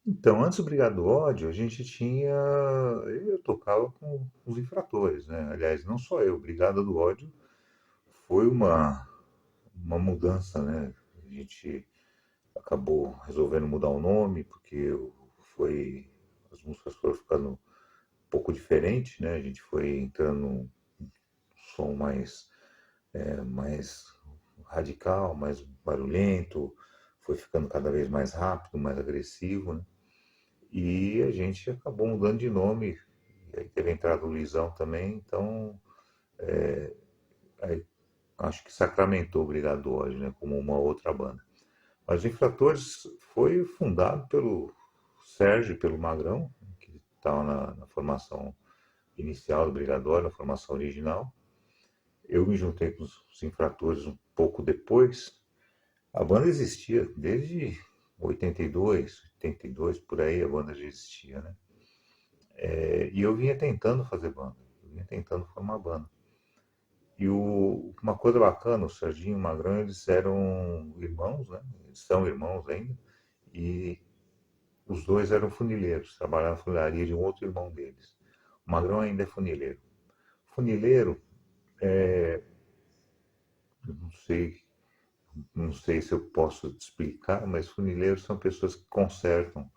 Então, antes do Brigado do Ódio, a gente tinha. Eu tocava com os infratores, né? Aliás, não só eu, Brigada do Ódio foi uma mudança, né? A gente acabou resolvendo mudar o nome, porque foi, as músicas foram ficando um pouco diferentes, né? A gente foi entrando num som mais radical, mais barulhento, foi ficando cada vez mais rápido, mais agressivo, né? E a gente acabou mudando de nome, e aí teve a entrada do Luizão também, então aí, acho que sacramentou o Brigado hoje, né, como uma outra banda. Mas o Infratores foi fundado pelo Sérgio e pelo Magrão, que estavam na formação inicial do Brigador, na formação original. Eu me juntei com os Infratores um pouco depois. A banda existia desde 82, por aí a banda já existia, né? E eu vinha tentando fazer banda, eu vinha tentando formar banda. E uma coisa bacana, o Serginho e o Magrão, eles eram irmãos, né? Eles são irmãos ainda, e os dois eram funileiros, trabalhavam na funilaria de um outro irmão deles. O Magrão ainda é funileiro. Funileiro, eu não sei se eu posso te explicar, mas funileiros são pessoas que consertam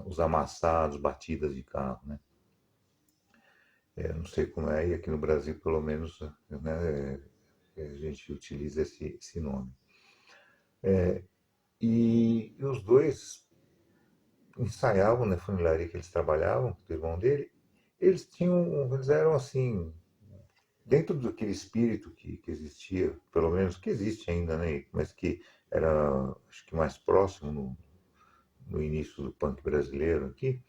os amassados, batidas de carro, né? Não sei como é, e aqui no Brasil, pelo menos, né, a gente utiliza esse nome. E os dois ensaiavam na funilaria que eles trabalhavam, com o irmão dele. Eles eram assim, dentro daquele espírito que existia, pelo menos que existe ainda, né, mas que era, acho que mais próximo no início do punk brasileiro aqui,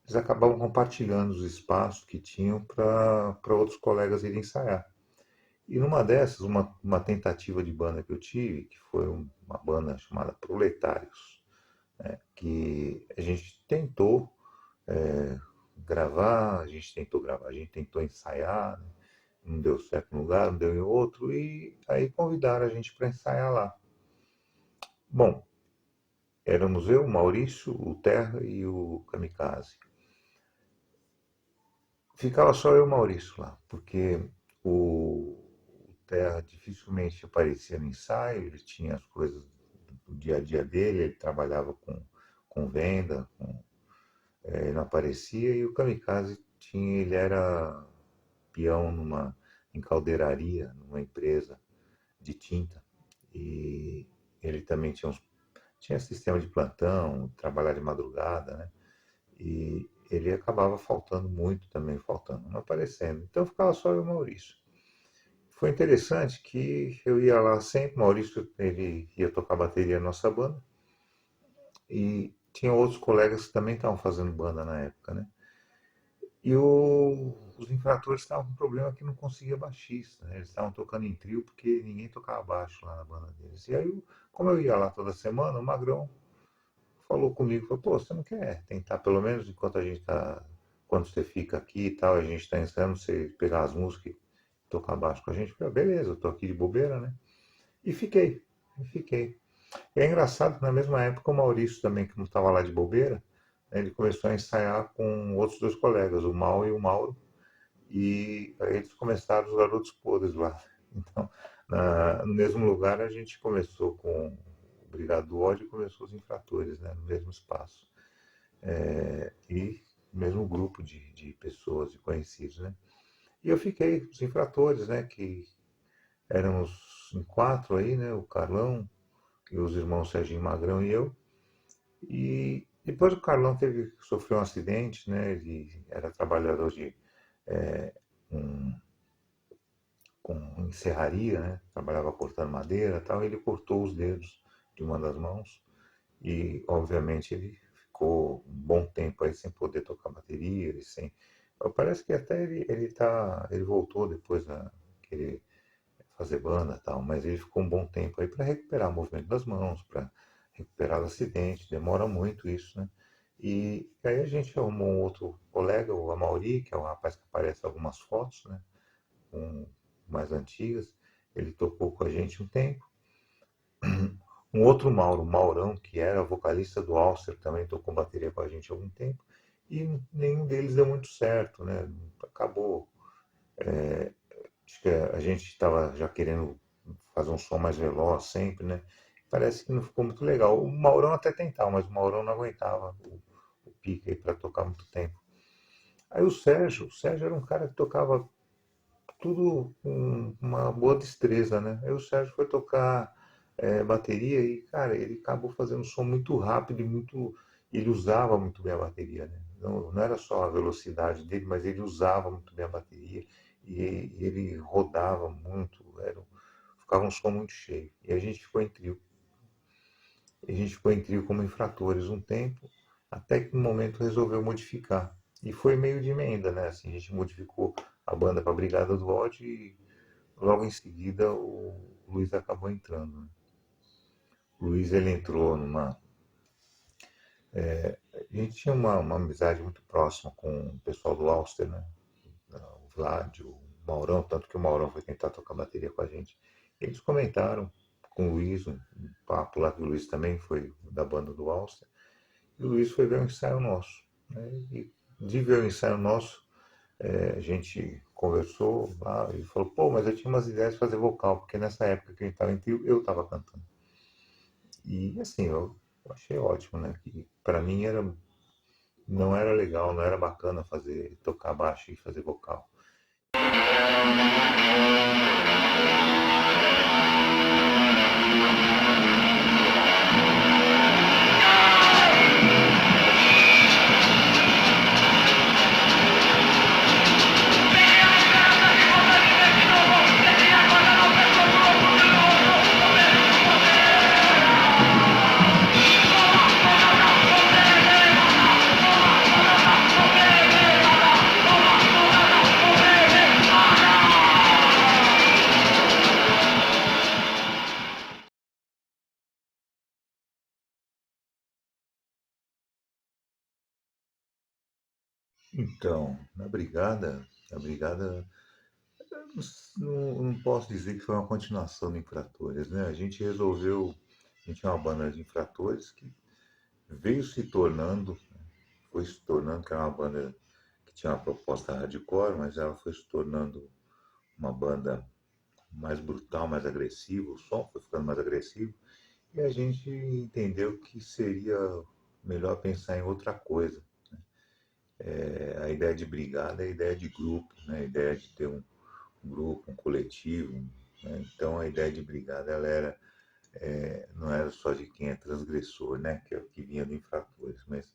eles acabavam compartilhando os espaços que tinham para outros colegas irem ensaiar. E numa dessas, uma tentativa de banda que eu tive, que foi uma banda chamada Proletários, que a gente tentou gravar, a gente tentou ensaiar, né? Não deu certo em um lugar, não deu em outro, e aí convidaram a gente para ensaiar lá. Bom, éramos eu, o Maurício, o Terra e o Kamikaze. Ficava só eu e o Maurício lá, porque o Terra dificilmente aparecia no ensaio, ele tinha as coisas do dia a dia dele, ele trabalhava com venda, ele não aparecia, e o Kamikaze ele era peão em caldeiraria, numa empresa de tinta, e ele também tinha sistema de plantão, trabalhar de madrugada, né? E ele acabava faltando muito também, faltando, não aparecendo. Então ficava só eu e o Maurício. Foi interessante que eu ia lá sempre, o Maurício ele ia tocar bateria na nossa banda, e tinha outros colegas que também estavam fazendo banda na época, né? E os infratores estavam com um problema que não conseguia baixista, né? Eles estavam tocando em trio porque ninguém tocava baixo lá na banda deles. E aí, como eu ia lá toda semana, o Magrão falou comigo, falou, pô, você não quer tentar, pelo menos enquanto a gente tá, quando você fica aqui e tal, a gente está ensaiando, você pegar as músicas e tocar baixo com a gente? Eu falei, beleza, eu tô aqui de bobeira, né? E fiquei. E é engraçado que na mesma época o Maurício também, que não estava lá de bobeira, né, ele começou a ensaiar com outros dois colegas, o Mal e o Mauro, e aí eles começaram os Garotos Podres lá. Então, no mesmo lugar a gente começou com o Brigado do Ódio e começou os Infratores, né, no mesmo espaço. E mesmo grupo de pessoas, de conhecidos, né? E eu fiquei, os Infratores, né, que éramos em quatro aí, né, o Carlão e os irmãos Serginho Magrão e eu. E depois o Carlão sofreu um acidente, né, ele era trabalhador um, com serraria, né? Trabalhava cortando madeira e tal, e ele cortou os dedos de uma das mãos e, obviamente, ele ficou um bom tempo aí sem poder tocar bateria, sem. Parece que até ele voltou depois a querer fazer banda e tal, mas ele ficou um bom tempo aí para recuperar o movimento das mãos, para recuperar o acidente, demora muito isso, né? E aí a gente arrumou um outro colega, o Amauri, que é um rapaz que aparece em algumas fotos, né? Com mais antigas. Ele tocou com a gente um tempo. Um outro Mauro, Maurão, que era vocalista do Alcer, também tocou bateria com a gente há algum tempo, e nenhum deles deu muito certo, né? Acabou. Acho que a gente estava já querendo fazer um som mais veloz sempre, né? Parece que não ficou muito legal. O Maurão até tentava, mas o Maurão não aguentava o pique aí para tocar muito tempo. Aí o Sérgio era um cara que tocava tudo com uma boa destreza, né? Aí o Sérgio foi tocar bateria e, cara, ele acabou fazendo um som muito rápido e muito. Ele usava muito bem a bateria, né? Não era só a velocidade dele, mas ele usava muito bem a bateria e ele rodava muito, ficava um som muito cheio. E a gente ficou em trio. A gente ficou em trio como infratores um tempo, até que no momento resolveu modificar. E foi meio de emenda, né? Assim, a gente modificou a banda para a Brigada do Ódio e logo em seguida o Luiz acabou entrando, né? O Luiz ele entrou numa. A gente tinha uma amizade muito próxima com o pessoal do Alster, né? O Vlad, o Maurão, tanto que o Maurão foi tentar tocar bateria com a gente. Eles comentaram com o Luiz, um papo lá que o Luiz também foi da banda do Alster, e o Luiz foi ver um ensaio nosso, né? E de ver o ensaio nosso, a gente conversou lá e falou, pô, mas eu tinha umas ideias de fazer vocal, porque nessa época que a gente estava em trio, eu estava cantando. E assim, eu achei ótimo, né? Que para mim não era legal, não era bacana fazer, tocar baixo e fazer vocal. Então, na brigada, não posso dizer que foi uma continuação do Infratores, né? A gente resolveu, a gente tinha uma banda de infratores que veio se tornando, foi se tornando, que era uma banda que tinha uma proposta hardcore, mas ela foi se tornando uma banda mais brutal, mais agressiva, o som foi ficando mais agressivo, e a gente entendeu que seria melhor pensar em outra coisa. A ideia de brigada é a ideia de grupo, né? A ideia de ter um grupo, um coletivo, né? Então a ideia de brigada ela não era só de quem é transgressor, né? Que é o que vinha do infratores, mas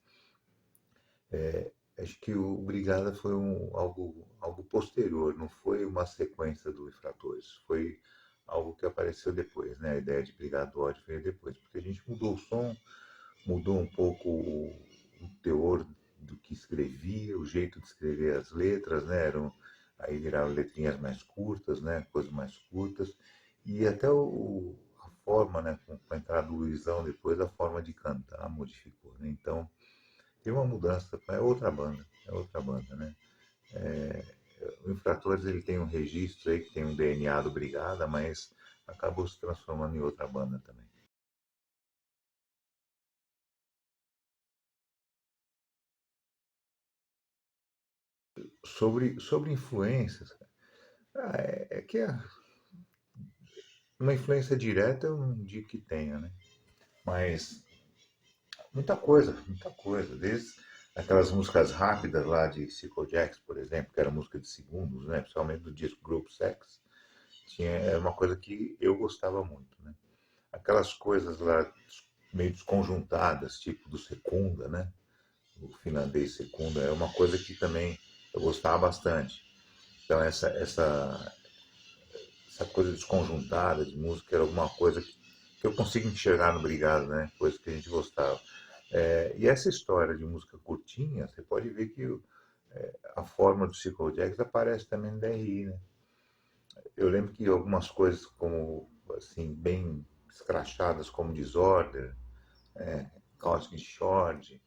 acho que o Brigada foi algo posterior, não foi uma sequência do Infratores, foi algo que apareceu depois, né? A ideia de Brigada do Ódio veio depois, porque a gente mudou o som, mudou um pouco o teor do que escrevia, o jeito de escrever as letras, né? Aí viraram letrinhas mais curtas, né? Coisas mais curtas, e até a forma, né? Com a entrada do Luizão depois, a forma de cantar modificou, né? Então, tem uma mudança, é outra banda, né? O Infratores ele tem um registro aí que tem um DNA do Brigada, mas acabou se transformando em outra banda também. Sobre influências, é que uma influência direta eu não digo que tenha, né? Mas muita coisa. Desde aquelas músicas rápidas lá de Psycho Jacks, por exemplo, que era música de segundos, né? Principalmente do disco Group Sex, era uma coisa que eu gostava muito, né? Aquelas coisas lá meio desconjuntadas, tipo do Secunda, né? O finlandês Secunda, é uma coisa que também eu gostava bastante. Então essa coisa desconjuntada de música era alguma coisa que eu consigo enxergar no Brigado, né? Coisa que a gente gostava. E essa história de música curtinha, você pode ver que a forma do Psycho Jacks aparece também no DRI, né? Eu lembro que algumas coisas como assim bem escrachadas como Disorder, Cosmic Shore,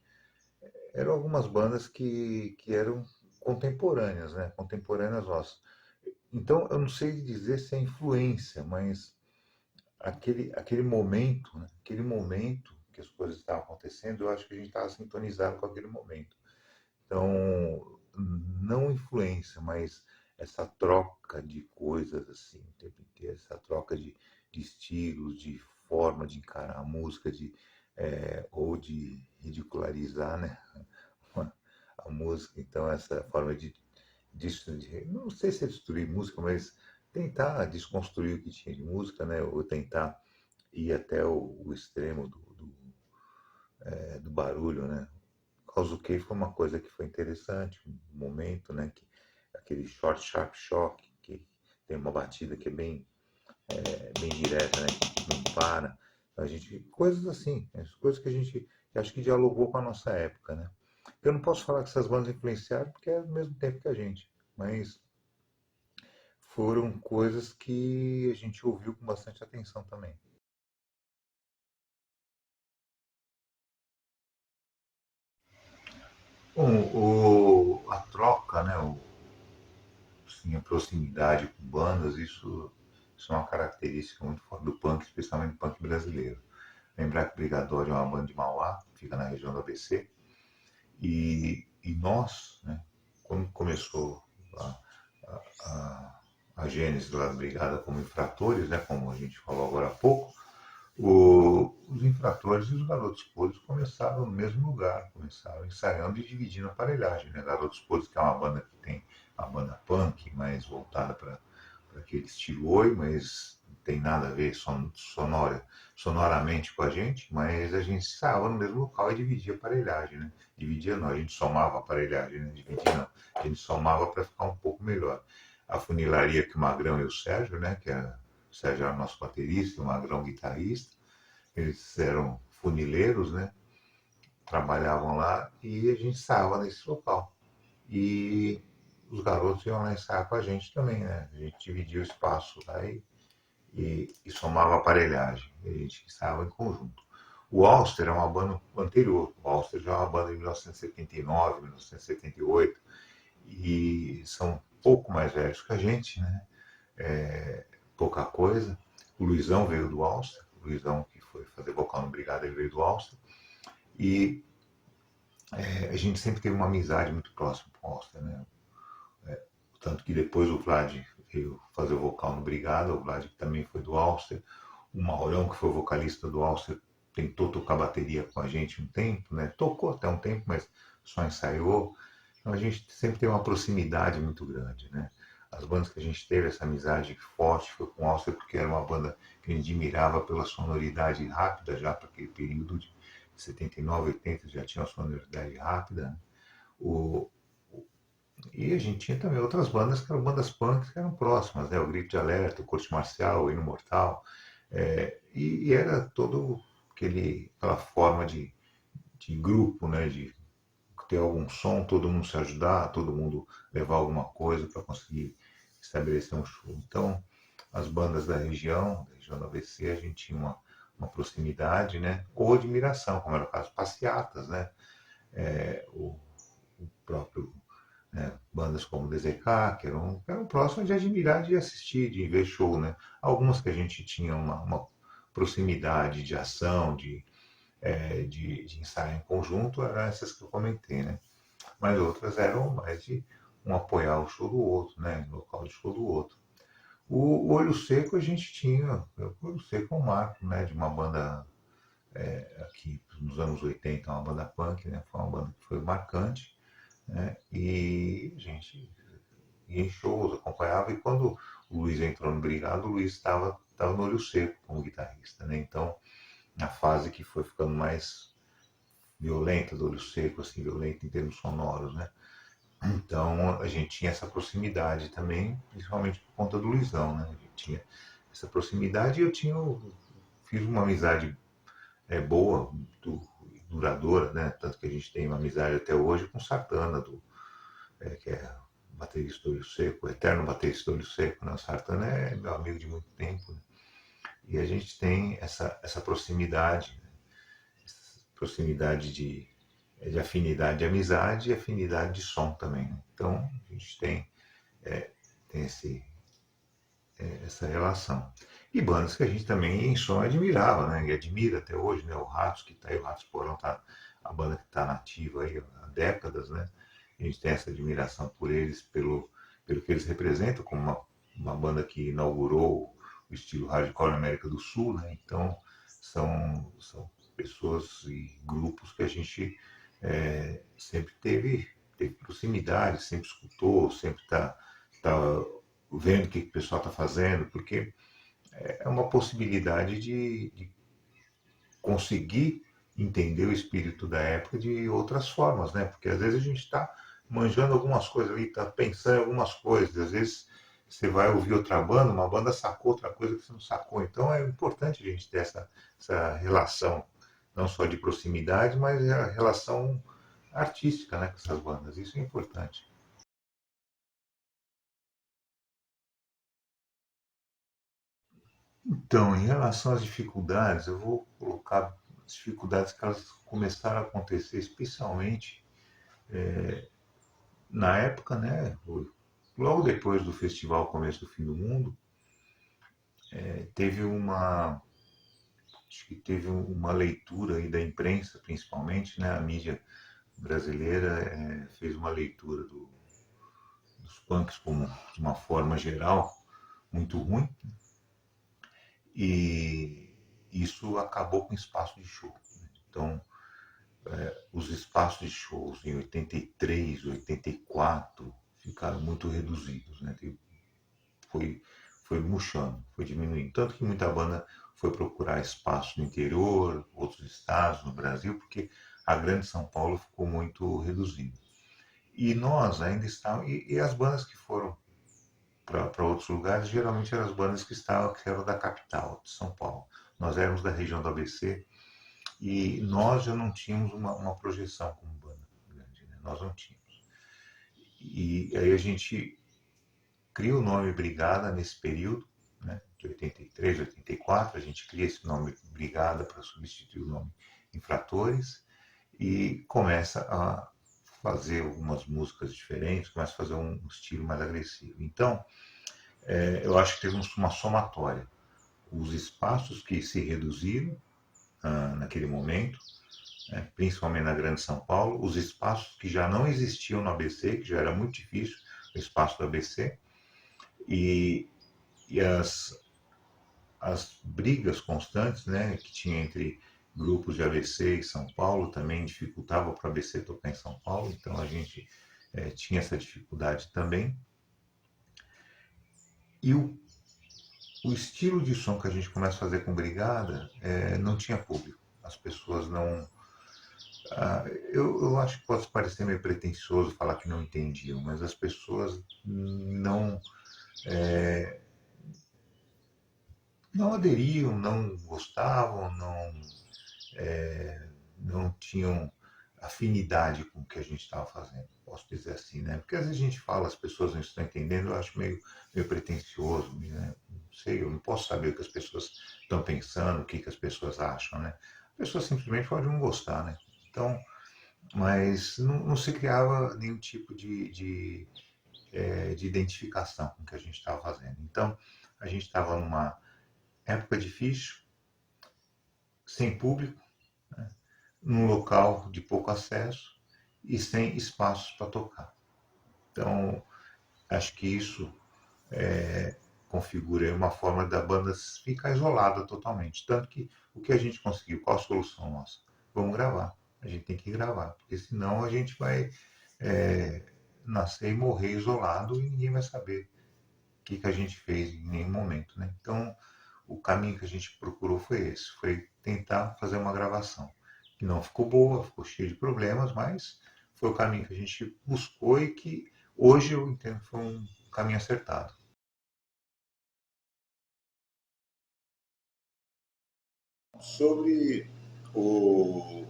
eram algumas bandas que eram contemporâneas, né? Contemporâneas nossas. Então, eu não sei dizer se é influência, mas aquele momento, né? Aquele momento que as coisas estavam acontecendo, eu acho que a gente estava sintonizado com aquele momento. Então, não influência, mas essa troca de coisas assim, o tempo inteiro, essa troca de estilos, de forma de encarar a música, ou de ridicularizar, né, a música. Então, essa forma não sei se é destruir música, mas tentar desconstruir o que tinha de música, né, ou tentar ir até o extremo do barulho, né. House of K foi uma coisa que foi interessante, um momento, né, que aquele short sharp shock, que tem uma batida que é bem direta, né, que não para. A gente, coisas assim, coisas que a gente que acho que dialogou com a nossa época, né. Eu não posso falar que essas bandas influenciaram porque é ao mesmo tempo que a gente, mas foram coisas que a gente ouviu com bastante atenção também. Bom, a troca, né, assim, a proximidade com bandas, isso é uma característica muito forte do punk, especialmente do punk brasileiro. Lembrar que o Brigatório é uma banda de Mauá, fica na região do ABC, e nós, né, quando começou a, a, a gênese lá da Brigada como infratores, né, como a gente falou agora há pouco, os infratores e os garotos podres começaram no mesmo lugar, começaram ensaiando e dividindo a aparelhagem. Né? Garotos podres, que é uma banda que tem uma banda punk, mais voltada para aquele estilo oi, mas não tem nada a ver sonoramente com a gente, mas a gente ensaiava no mesmo local e dividia a aparelhagem. Né? Dividia não, a gente somava a aparelhagem, né? Dividia não, a gente somava para ficar um pouco melhor. A funilaria que o Magrão e o Sérgio, né, que era o Sérgio era nosso baterista, o Magrão guitarrista. Eles eram funileiros, né? Trabalhavam lá e a gente ensaiava nesse local. E os garotos iam lá ensaiar com a gente também, né? A gente dividia o espaço lá e somava a aparelhagem. E a gente ensaiava em conjunto. O Alster é uma banda anterior. O Alster já é uma banda de 1979, 1978. E são um pouco mais velhos que a gente, né? Pouca coisa. O Luizão veio do Alster, o Luizão que foi fazer vocal no Brigada, ele veio do Alster, e a gente sempre teve uma amizade muito próxima com o Alster, né? Tanto que depois o Vlad veio fazer o vocal no Brigada, o Vlad que também foi do Alster, o Maurão, que foi o vocalista do Alster, tentou tocar bateria com a gente um tempo, né? Tocou até um tempo, mas só ensaiou. Então a gente sempre tem uma proximidade muito grande, né? As bandas que a gente teve essa amizade forte foi com o Alster, porque era uma banda que a gente admirava pela sonoridade rápida já para aquele período de 79, 80, já tinha uma sonoridade rápida. Né? O, e a gente tinha também outras bandas que eram bandas punks que eram próximas, né? O Grito de Alerta, o Corte Marcial, o Hino Mortal. E era todo aquela forma de grupo, né? De ter algum som, todo mundo se ajudar, todo mundo levar alguma coisa para conseguir estabelecer um show. Então, as bandas da região do ABC, a gente tinha uma proximidade, né? Ou admiração, como era o caso Passeatas, né? O próprio, né? Bandas como DZK, que eram próximas de admirar, de assistir, de ver show, né? Algumas que a gente tinha uma proximidade de ação, de ensaio em conjunto, eram essas que eu comentei, né? Mas outras eram mais de um apoiar o show do outro, né? O local de show do outro. O Olho Seco a gente tinha, o Olho Seco é um marco, né? De uma banda aqui nos anos 80, uma banda punk, né? Foi uma banda que foi marcante, né? E a gente ia em shows, acompanhava, e quando o Luiz entrou no Brigado, o Luiz estava no Olho Seco como guitarrista, né? Então, na fase que foi ficando mais violenta do Olho Seco, assim, violenta em termos sonoros, né? Então a gente tinha essa proximidade também, principalmente por conta do Luizão, né? A gente tinha essa proximidade e fiz uma amizade boa, duradoura, né? Tanto que a gente tem uma amizade até hoje com o Sartana, que é baterista do Olho Seco, o eterno baterista do Olho Seco, né? O Sartana é meu amigo de muito tempo, né? E a gente tem essa proximidade, né? Essa proximidade de afinidade de amizade e afinidade de som também. Né? Então a gente tem esse, essa relação. E bandas que a gente também em som admirava, né? E admira até hoje, né? O Ratos, que tá aí, o Ratos Porão tá a banda que está nativa aí há décadas, né? A gente tem essa admiração por eles, pelo que eles representam, como uma banda que inaugurou o estilo hardcore na América do Sul, né? Então são pessoas e grupos que a gente sempre teve proximidade, sempre escutou, sempre tá vendo o que o pessoal está fazendo, porque é uma possibilidade de conseguir entender o espírito da época de outras formas, né? Porque às vezes a gente está manjando algumas coisas ali, está pensando em algumas coisas, às vezes você vai ouvir outra banda, uma banda sacou outra coisa que você não sacou. Então é importante a gente ter essa relação, não só de proximidade, mas a relação artística, né, com essas bandas. Isso é importante. Então, em relação às dificuldades, eu vou colocar as dificuldades que elas começaram a acontecer, especialmente na época, né? Logo depois do festival Começo do Fim do Mundo, teve acho que teve uma leitura aí da imprensa, principalmente, né? A mídia brasileira fez uma leitura dos punks como de uma forma geral muito ruim e isso acabou com o espaço de show. Então, os espaços de shows em 83, 84 ficaram muito reduzidos, né? Foi, foi murchando, foi diminuindo. Tanto que muita banda foi procurar espaço no interior, outros estados, no Brasil, porque a grande São Paulo ficou muito reduzida. E nós ainda estávamos. E as bandas que foram para outros lugares, geralmente eram as bandas que eram da capital, de São Paulo. Nós éramos da região do ABC e nós já não tínhamos uma projeção como banda grande, né? Nós não tínhamos. E aí a gente cria o nome Brigada nesse período, né, de 83, 84, a gente cria esse nome Brigada para substituir o nome Infratores e começa a fazer algumas músicas diferentes, começa a fazer um estilo mais agressivo. Então, eu acho que teve uma somatória. Os espaços que se reduziram naquele momento, né, principalmente na Grande São Paulo, os espaços que já não existiam no ABC, que já era muito difícil, o espaço do ABC, e, e as brigas constantes, né, que tinha entre grupos de ABC e São Paulo também dificultava para o ABC tocar em São Paulo, então a gente tinha essa dificuldade também. E o estilo de som que a gente começa a fazer com Brigada não tinha público. As pessoas não. Eu acho que pode parecer meio pretensioso falar que não entendiam, mas as pessoas não aderiam, não gostavam, não tinham afinidade com o que a gente estava fazendo, posso dizer assim, né? Porque às vezes a gente fala, as pessoas não estão entendendo, eu acho meio pretencioso, né? Não sei, eu não posso saber o que as pessoas estão pensando, o que, que as pessoas acham, né? A pessoa simplesmente pode não gostar, né? Então, mas não se criava nenhum tipo de identificação com o que a gente estava fazendo. Então, a gente estava numa época difícil, sem público, num local de pouco acesso e sem espaços para tocar. Então, acho que isso configura uma forma da banda ficar isolada totalmente. Tanto que o que a gente conseguiu, qual a solução nossa? Vamos gravar. A gente tem que gravar, porque senão a gente vai nascer e morrer isolado e ninguém vai saber o que a gente fez em nenhum momento. Né? Então, o caminho que a gente procurou foi esse, foi tentar fazer uma gravação. Que não ficou boa, ficou cheia de problemas, mas foi o caminho que a gente buscou e que hoje eu entendo que foi um caminho acertado. Sobre o,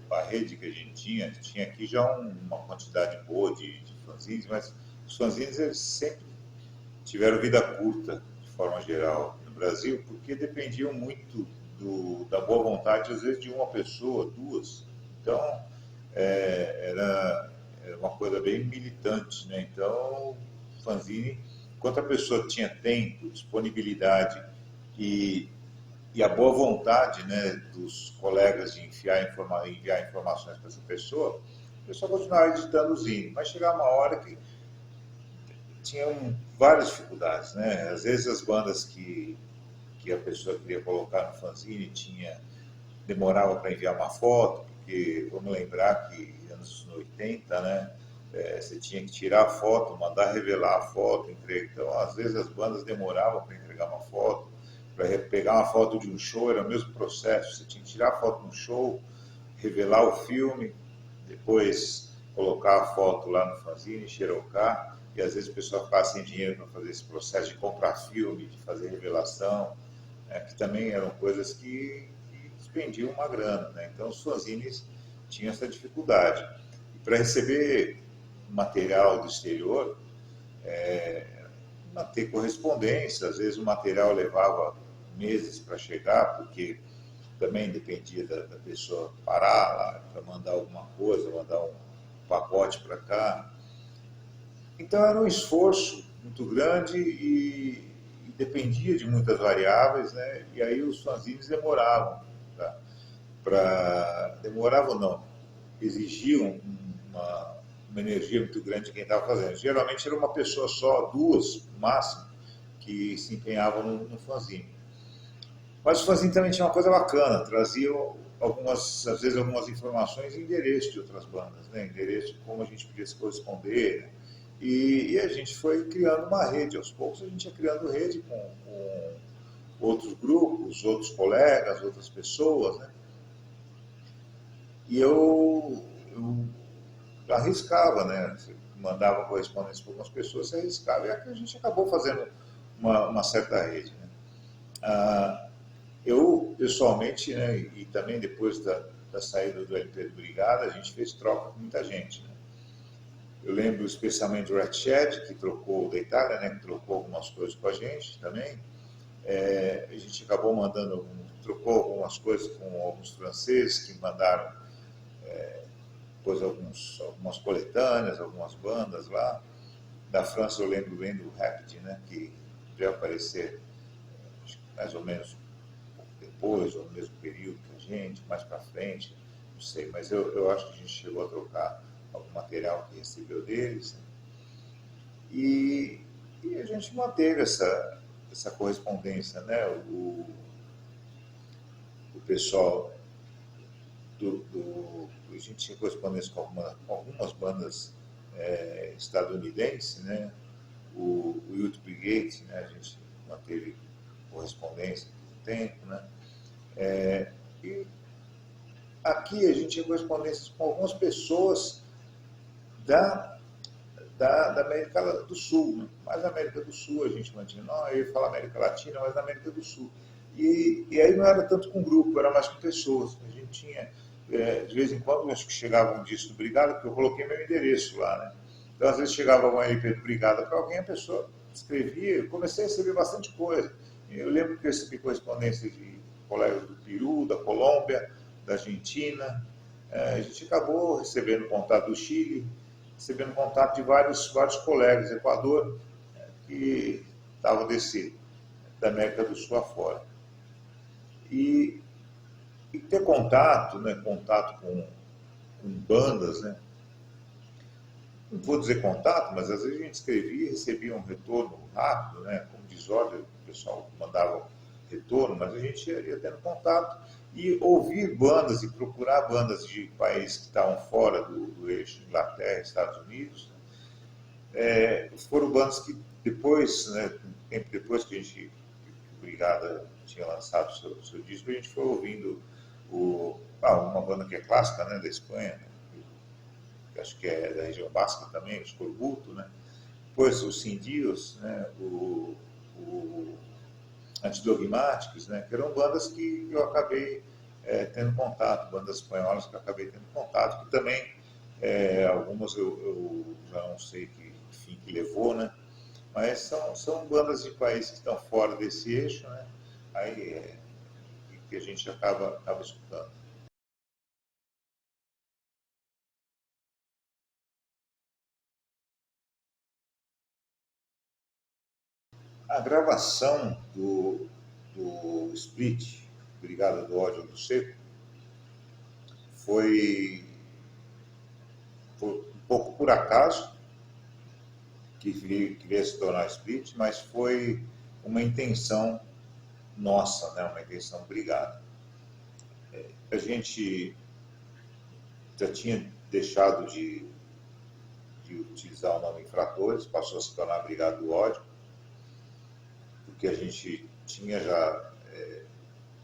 a rede que a gente tinha aqui já uma quantidade boa de fanzines, mas os fanzines eles sempre tiveram vida curta, de forma geral, no Brasil, porque dependiam muito da boa vontade, às vezes, de uma pessoa, duas. Então, era uma coisa bem militante. Né? Então, o fanzine, enquanto a pessoa tinha tempo, disponibilidade e, e a boa vontade, né, dos colegas de enviar informações para essa pessoa, a pessoa continuava editando o zine. Mas chegava uma hora que tinham várias dificuldades, né? Às vezes as bandas que a pessoa queria colocar no fanzine demorava para enviar uma foto, porque vamos lembrar que anos 80, né? Você tinha que tirar a foto, mandar revelar a foto, entregar. Então, às vezes as bandas demoravam para entregar uma foto. Para pegar uma foto de um show era o mesmo processo. Você tinha que tirar a foto no show, revelar o filme, depois colocar a foto lá no fanzine, xerocar, e às vezes o pessoal ficava sem dinheiro para fazer esse processo de comprar filme, de fazer revelação, que também eram coisas que despendiam uma grana, né? Então os fanzines tinham essa dificuldade. E para receber material do exterior, manter correspondência, às vezes o material levava meses para chegar, porque também dependia da pessoa parar lá para mandar alguma coisa, mandar um pacote para cá. Então era um esforço muito grande e dependia de muitas variáveis, né? E aí os fanzines demoravam, tá? Demoravam não, exigiam uma energia muito grande de quem estava fazendo. Geralmente era uma pessoa só, duas, no máximo, que se empenhavam no fanzine. Mas o fanzine também tinha uma coisa bacana, trazia às vezes algumas informações e endereço de outras bandas, né? Endereço de como a gente podia se corresponder, né? E a gente foi criando uma rede, aos poucos a gente ia criando rede com outros grupos, outros colegas, outras pessoas, né? E eu arriscava, né? Você mandava correspondência para algumas pessoas, você arriscava. E aqui a gente acabou fazendo uma certa rede, né? Eu, pessoalmente, né, e também depois da saída do LP do Brigada, a gente fez troca com muita gente, né? Eu lembro especialmente do Red Shed, que trocou da Itália, né, que trocou algumas coisas com a gente também. A gente acabou trocou algumas coisas com alguns franceses que mandaram depois algumas coletâneas, algumas bandas lá. Da França eu lembro bem do Rapid, né, que veio aparecer mais ou menos depois, ou no mesmo período que a gente, mais para frente, não sei, mas eu acho que a gente chegou a trocar algum material que recebeu deles, né? E a gente manteve essa correspondência, né? O pessoal a gente tinha correspondência com algumas bandas estadunidenses, né? O Youth Brigade, né? A gente manteve correspondência por um tempo, né? E aqui a gente tinha correspondências com algumas pessoas da, da América do Sul, né? Mas na América do Sul a gente mantinha, não, eu ia falar América Latina, mas na América do Sul. E aí não era tanto com grupo, era mais com pessoas. A gente tinha, de vez em quando, acho que chegava um disco do Brigada, porque eu coloquei meu endereço lá, né? Então, às vezes chegava um LP do Brigada para alguém, a pessoa escrevia, eu comecei a receber bastante coisa. Eu lembro que eu recebi correspondência de colegas do Peru, da Colômbia, da Argentina. A gente acabou recebendo contato do Chile, recebendo contato de vários colegas do Equador que estavam da América do Sul afora. E, e ter contato, né, contato com bandas, né? Não vou dizer contato, mas às vezes a gente escrevia e recebia um retorno rápido, né? Como desordem, o pessoal mandava retorno, mas a gente ia tendo contato e ouvir bandas e procurar bandas de países que estavam fora do eixo Inglaterra, Estados Unidos, foram bandas que depois, né, tempo depois que o Brigada tinha lançado o seu disco, a gente foi ouvindo uma banda que é clássica, né, da Espanha, né, que acho que é da região basca também, os Corbuto, né? Depois os Cindios, né, o Antidogmáticos, né, que eram bandas que eu acabei tendo contato, bandas espanholas que eu acabei tendo contato, que também algumas eu já não sei que fim que levou, né? Mas são bandas de países que estão fora desse eixo, né? Aí que a gente acaba escutando. A gravação do Split, Brigada do Ódio do Seco, foi um pouco por acaso que veio se tornar Split, mas foi uma intenção nossa, né? Uma intenção brigada. A gente já tinha deixado de utilizar o nome Infratores, passou a se tornar Brigada do Ódio, porque a gente tinha já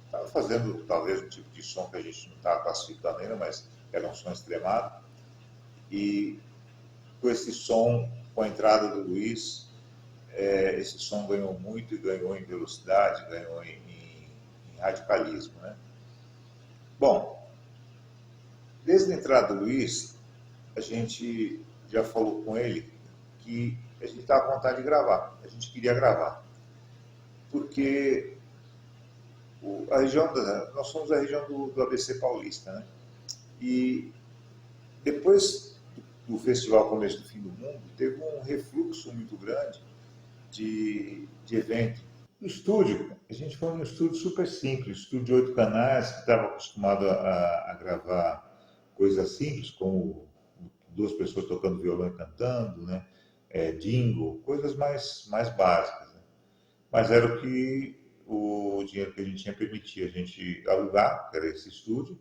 estava fazendo talvez um tipo de som que a gente não estava classificando ainda, mas era um som extremado. E com esse som, com a entrada do Luiz, esse som ganhou muito e ganhou em velocidade, ganhou em radicalismo, né? Bom, desde a entrada do Luiz, a gente já falou com ele que a gente estava com vontade de gravar, a gente queria gravar, porque a região nós somos a região do ABC Paulista, né? E depois do festival Começo do Fim do Mundo, teve um refluxo muito grande de evento. O estúdio, a gente foi num estúdio super simples, estúdio de 8 canais, que estava acostumado a gravar coisas simples, como duas pessoas tocando violão e cantando, né? Jingle, coisas mais básicas. Né? Mas era o que o dinheiro que a gente tinha permitia a gente alugar, que era esse estúdio,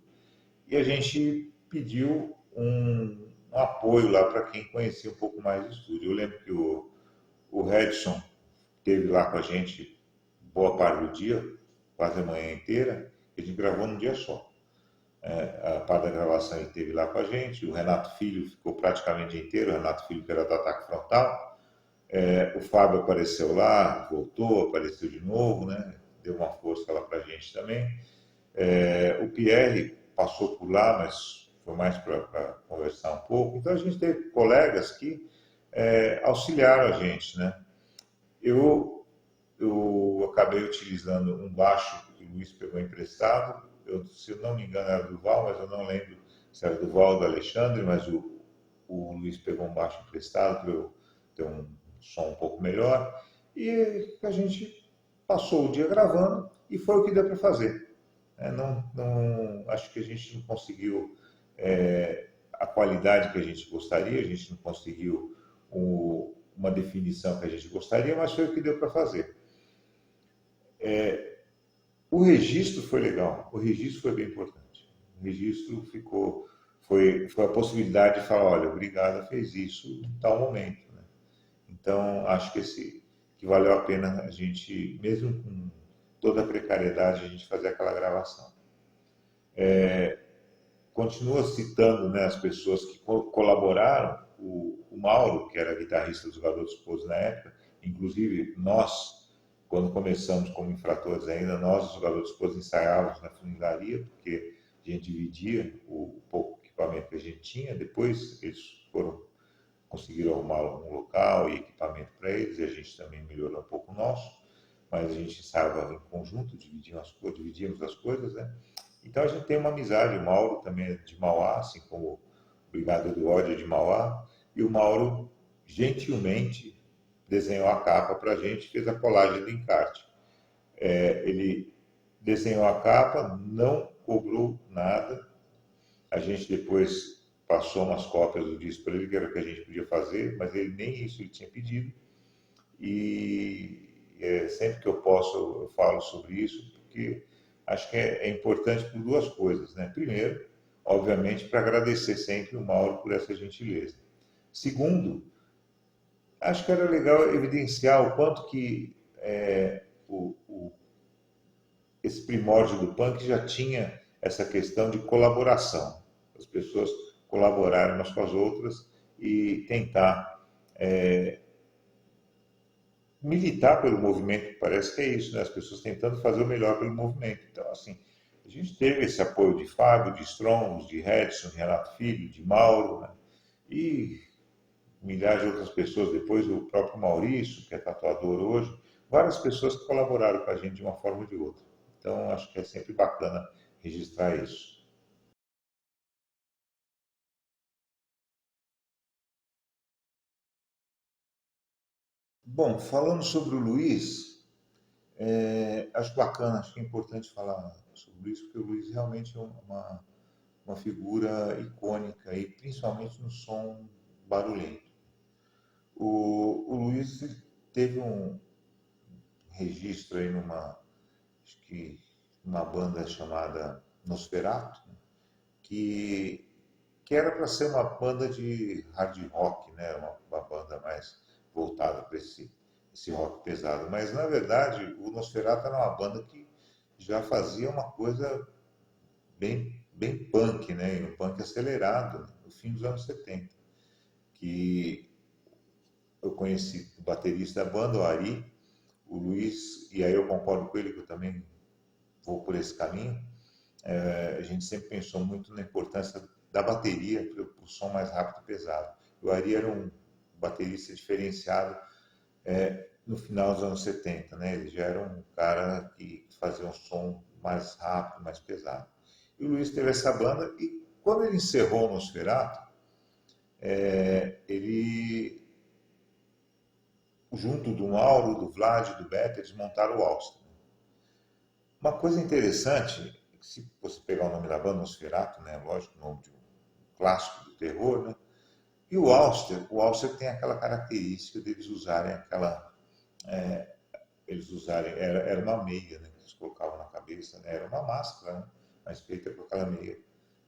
e a gente pediu um apoio lá para quem conhecia um pouco mais do estúdio. Eu lembro que o Redson esteve lá com a gente boa parte do dia, quase a manhã inteira, e a gente gravou num dia só. A parte da gravação ele esteve lá com a gente, o Renato Filho ficou praticamente o dia inteiro, o Renato Filho que era do Ataque Frontal, o Fábio apareceu lá, voltou, apareceu de novo, né? Deu uma força lá para a gente também. O Pierre passou por lá, mas foi mais para conversar um pouco. Então a gente teve colegas que auxiliaram a gente, né? Eu acabei utilizando um baixo que o Luiz pegou emprestado. Se eu não me engano era do Val, mas eu não lembro se era do Val ou do Alexandre, mas o Luiz pegou um baixo emprestado para eu ter um som um pouco melhor. E a gente passou o dia gravando e foi o que deu para fazer. Acho que a gente não conseguiu a qualidade que a gente gostaria, a gente não conseguiu uma definição que a gente gostaria, mas foi o que deu para fazer. O registro foi legal, o registro foi bem importante. O registro foi a possibilidade de falar, olha, o Brigada fez isso em tal momento. Né? Então, acho que valeu a pena a gente, mesmo com toda a precariedade, a gente fazer aquela gravação. Continua citando, né, as pessoas que colaboraram, o Mauro, que era guitarrista dos Garotos Podres na época, inclusive nós, quando começamos como infratores ainda, nós, os Garotos Podres, ensaiávamos na funilaria, porque a gente dividia o pouco equipamento que a gente tinha, depois eles conseguiram arrumar um local e equipamento para eles, e a gente também melhorou um pouco o nosso, mas a gente ensaiava em conjunto, dividíamos as coisas, né? Então a gente tem uma amizade, o Mauro também é de Mauá, assim como o Brigada do Ódio é de Mauá, e o Mauro gentilmente desenhou a capa para a gente, fez a colagem do encarte. Ele desenhou a capa, não cobrou nada, a gente depois passou umas cópias do disco para ele, que era o que a gente podia fazer, mas ele nem isso ele tinha pedido, e sempre que eu posso eu falo sobre isso, porque acho que é importante por duas coisas, né? Primeiro, obviamente, para agradecer sempre o Mauro por essa gentileza. Segundo, acho que era legal evidenciar o quanto que esse primórdio do punk já tinha essa questão de colaboração. As pessoas colaborarem umas com as outras e tentar militar pelo movimento, parece que é isso, né? As pessoas tentando fazer o melhor pelo movimento. Então, assim, a gente teve esse apoio de Fábio, de Strongos, de Redson, de Renato Filho, de Mauro, né? E milhares de outras pessoas, depois o próprio Maurício, que é tatuador hoje, várias pessoas que colaboraram com a gente de uma forma ou de outra. Então, acho que é sempre bacana registrar isso. Bom, falando sobre o Luiz, acho bacana, acho que é importante falar sobre o Luiz, porque o Luiz realmente é uma figura icônica, e principalmente no som barulhento. O Luiz teve um registro aí acho que uma banda chamada Nosferatu, né, que, que era para ser uma banda de hard rock, né? Uma banda mais voltada para esse rock pesado. Mas, na verdade, o Nosferatu era uma banda que já fazia uma coisa bem punk, né? Um punk acelerado, né? No fim dos anos 70. Que eu conheci o baterista da banda, o Ari, o Luiz, e aí eu concordo com ele que eu também vou por esse caminho. A gente sempre pensou muito na importância da bateria para o som mais rápido e pesado. O Ari era um baterista diferenciado no final dos anos 70, né? Ele já era um cara que fazia um som mais rápido, mais pesado. E o Luiz teve essa banda e quando ele encerrou o Nosferatu, ele, junto do Mauro, do Vlad, do Beto, eles montaram o Alstom. Uma coisa interessante, se você pegar o nome da banda, Nosferatu, né? Lógico, o nome de um clássico do terror, né? E o Auster tem aquela característica deles usarem era uma meia, né, que eles colocavam na cabeça, né? Era uma máscara, né, mas feita com aquela meia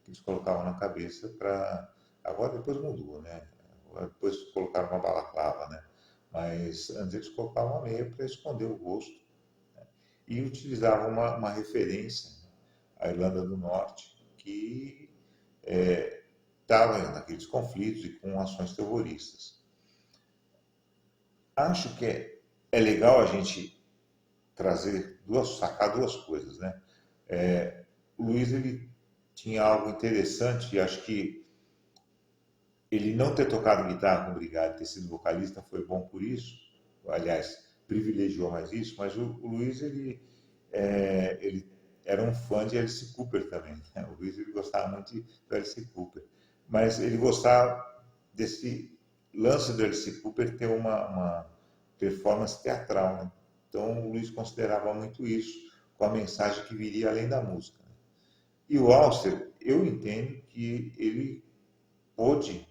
que eles colocavam na cabeça para. Agora depois mudou, né? Agora depois colocaram uma balaclava, né? Mas antes eles colocavam uma meia para esconder o rosto e utilizavam uma referência, né, à Irlanda do Norte, que estava naqueles conflitos e com ações terroristas. Acho que é legal a gente sacar duas coisas, né? O Luiz ele tinha algo interessante e acho que ele não ter tocado guitarra com o Brigado, ter sido vocalista foi bom por isso. Aliás, privilegiou mais isso. Mas o Luiz ele era um fã de Alice Cooper também, né? O Luiz ele gostava muito do Alice Cooper, mas ele gostava desse lance do Alice Cooper ter uma performance teatral, né? Então o Luiz considerava muito isso com a mensagem que viria além da música, né? E o Alcer, eu entendo que ele pôde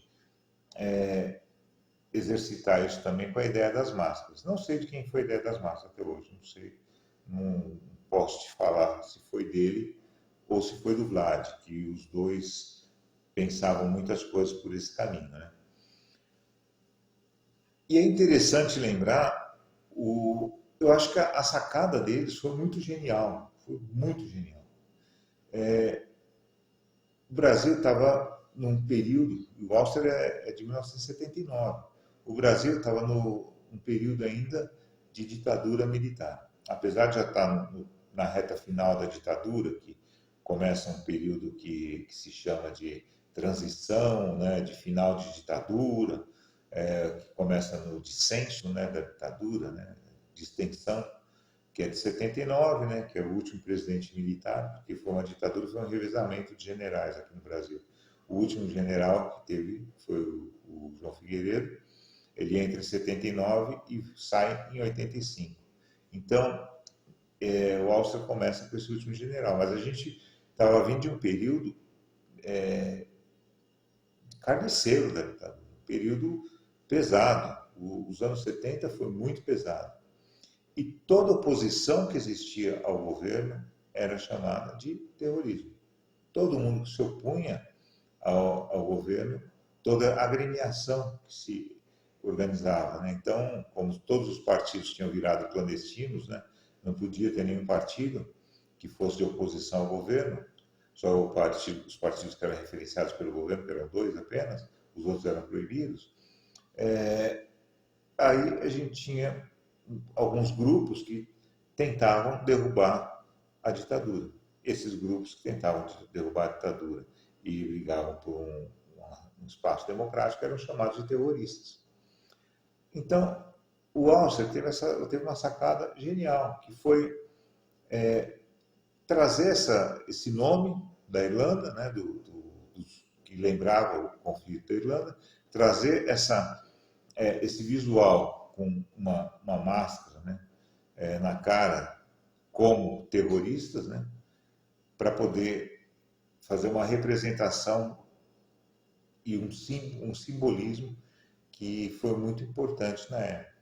exercitar isso também com a ideia das máscaras. Não sei de quem foi a ideia das máscaras até hoje, não sei, não posso te falar se foi dele ou se foi do Vlad, que os dois pensavam muitas coisas por esse caminho, né? E é interessante lembrar, eu acho que a sacada deles foi muito genial. O Brasil estava num período, o Auster é de 1979, o Brasil estava num período ainda de ditadura militar. Apesar de já estar na reta final da ditadura, que começa um período que se chama de transição, né, de final de ditadura, que começa no dissenso, né, da ditadura, né, de extensão, que é de 79, né, que é o último presidente militar, porque foi uma ditadura, foi um revezamento de generais aqui no Brasil. O último general que teve foi o João Figueiredo, ele entra em 79 e sai em 85. Então, o Áustria começa com esse último general, mas a gente estava vindo de um período carniceiro da ditadura, um período pesado. Os anos 70 foi muito pesado. E toda oposição que existia ao governo era chamada de terrorismo. Todo mundo que se opunha ao governo, toda a agremiação que se organizava, né? Então, como todos os partidos tinham virado clandestinos, né? Não podia ter nenhum partido que fosse de oposição ao governo, só os partidos que eram referenciados pelo governo, que eram dois apenas, os outros eram proibidos. Aí a gente tinha alguns grupos que tentavam derrubar a ditadura. Esses grupos que tentavam derrubar a ditadura e brigavam por um espaço democrático eram chamados de terroristas. Então, o Auster teve uma sacada genial, que foi trazer esse nome da Irlanda, né, que lembrava o conflito da Irlanda, trazer esse visual com uma máscara, né, na cara como terroristas, né, para poder fazer uma representação e um simbolismo que foi muito importante na época.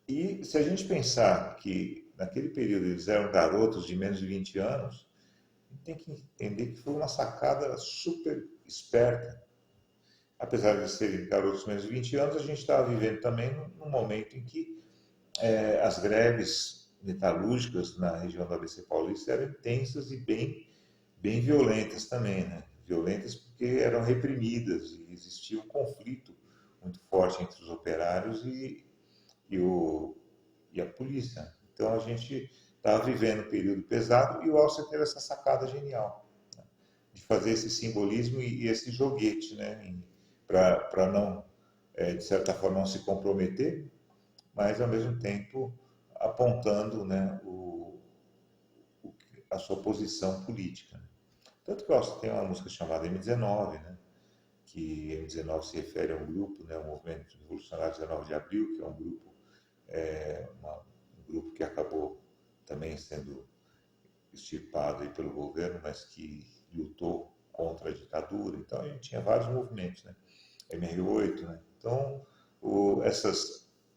E se a gente pensar que naquele período eles eram garotos de menos de 20 anos, a gente tem que entender que foi uma sacada super esperta. Apesar de serem garotos de menos de 20 anos, a gente estava vivendo também num momento em que as greves metalúrgicas na região do ABC Paulista eram intensas e bem violentas também, né? Violentas porque eram reprimidas e existia um conflito muito forte entre os operários e, o, e a polícia. Então a gente estava vivendo um período pesado e o Alcer teve essa sacada genial, né, de fazer esse simbolismo e esse joguete, né, para não, de certa forma, não se comprometer, mas ao mesmo tempo apontando, né, a sua posição política. Tanto que o Alcer tem uma música chamada M19, né, que M19 se refere a um grupo, né, o Movimento Revolucionário 19 de Abril, que é um grupo, um grupo que acabou também sendo extirpado aí pelo governo, mas que lutou contra a ditadura. Então a gente tinha vários movimentos, né? MR8, né? Então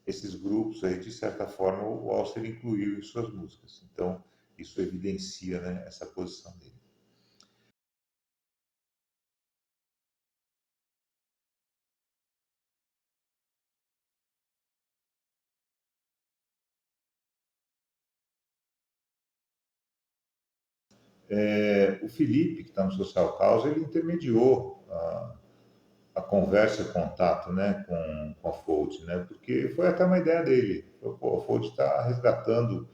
esses grupos aí, de certa forma, o Alcer incluiu em suas músicas. Então isso evidencia, né, essa posição dele. O Felipe, que está no Social Causa, ele intermediou a conversa e o contato, né, com a Fold, né, porque foi até uma ideia dele. Pô, a Fold está resgatando